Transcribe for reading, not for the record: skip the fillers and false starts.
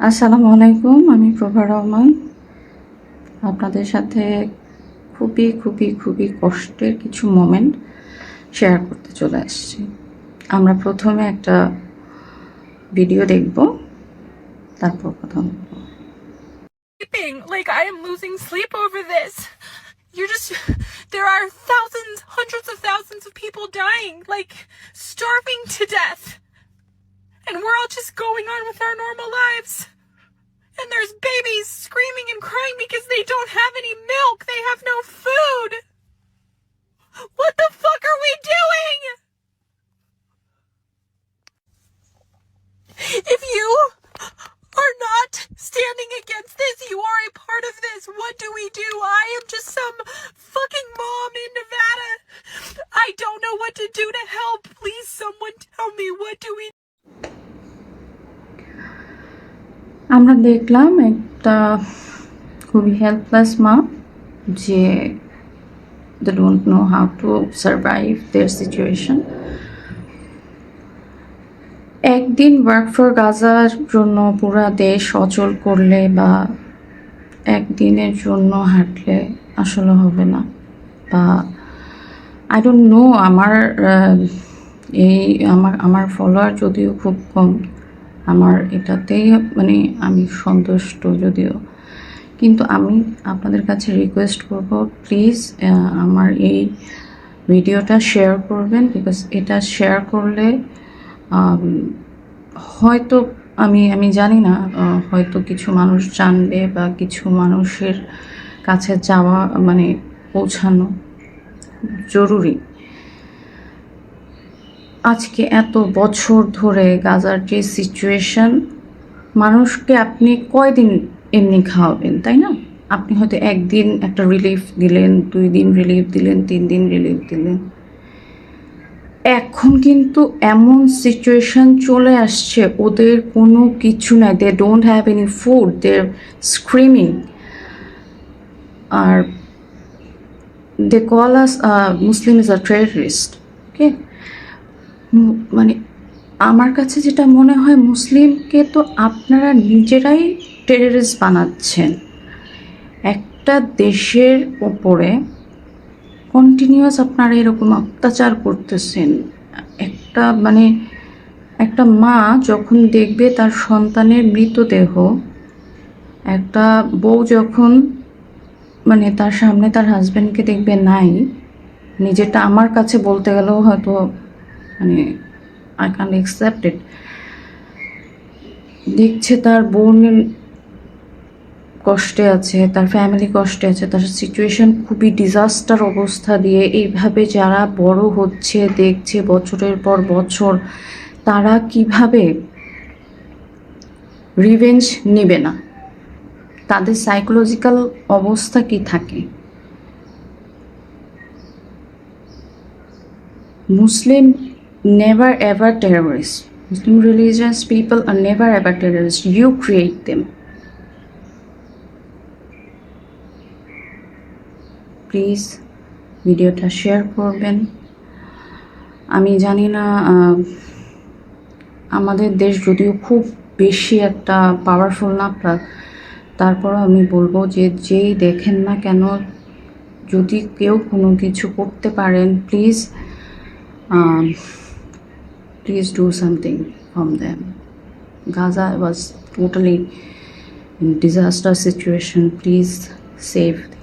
আসসালামু আলাইকুম, আমি প্রভা রহমান। আপনাদের সাথে খুবই খুবই খুবই কষ্টের কিছু মোমেন্ট শেয়ার করতে চলে আসছি। আমরা প্রথমে একটা ভিডিও দেখব, তারপর কথা বলব। Like, I am losing sleep over this. There are thousands, hundreds of thousands of people dying, like, starving to death. And we're all just going on with our normal lives. And there's babies screaming and crying because they don't have any milk. They have no food. What the fuck are we doing? If you are not standing against this, you are a part of this. What do we do? I am just some fucking mom in Nevada. I don't know what to do to help. Please, someone tell me, what do we do? আমরা দেখলাম একটা খুবই helpless মা, যে they don't know how to survive their situation. একদিন work for গাজার জন্য পুরা দেশ অচল করলে বা একদিনের জন্য হাঁটলে আসলে হবে না। বা আই ডোন্ট নো, আমার ফলোয়ার যদিও খুব কম, আমার এটাতেই মানে আমি সন্তুষ্ট যদিও, কিন্তু আমি আপনাদের কাছে রিকোয়েস্ট করব, প্লিজ আমার এই ভিডিওটা শেয়ার করবেন। বিকজ এটা শেয়ার করলে হয়তো আমি জানি না, হয়তো কিছু মানুষ জানবে বা কিছু মানুষের কাছে যাওয়া মানে পৌঁছানো জরুরি। আজকে এত বছর ধরে গাজার যে সিচুয়েশন, মানুষকে আপনি কয়দিন এমনি খাওয়াবেন, তাই না? আপনি হয়তো একদিন একটা রিলিফ দিলেন, 2 দিন রিলিফ দিলেন, 3 দিন রিলিফ দিলেন। এখন কিন্তু এমন সিচুয়েশন চলে আসছে, ওদের কোনো কিছু নাই, they don't have any food, they screaming. আর they call us Muslim is a terrorist. Okay, মানে আমার কাছে যেটা মনে হয়, মুসলিমকে তো আপনারা নিজেরাই টেররিস্ট বানাচ্ছেন। একটা দেশের ওপরে কন্টিনিউয়াস আপনারা এরকম অত্যাচার করতেছেন। একটা মা যখন দেখবে তার সন্তানের মৃতদেহ, একটা বউ যখন মানে তার সামনে তার হাজব্যান্ডকে দেখবে নাই, নিজেটা আমার কাছে বলতে গেলেও হয়তো মানে আই ক্যান অ্যাকসেপ্ট ইট, দেখছে তার বোন কষ্টে আছে, তার ফ্যামিলি কষ্টে আছে, তার সিচুয়েশন খুবই ডিজাস্টার অবস্থা দিয়ে এইভাবে যারা বড় হচ্ছে দেখছে বছরের পর বছর, তারা কিভাবে রিভেঞ্জ নেবে না? তাদের সাইকোলজিক্যাল অবস্থা কি থাকে? মুসলিম never ever terrorists. Muslim religious people are never ever terrorists. You create them. Please ভিডিওটা শেয়ার করবেন। আমি জানি না, আমাদের দেশ যদিও খুব বেশি একটা পাওয়ারফুল না, তারপরও আমি বলবো যে যেই দেখেন না কেন, যদি কেউ কোনো কিছু করতে পারেন, please do something from them. Gaza was totally in disaster situation. Please save them.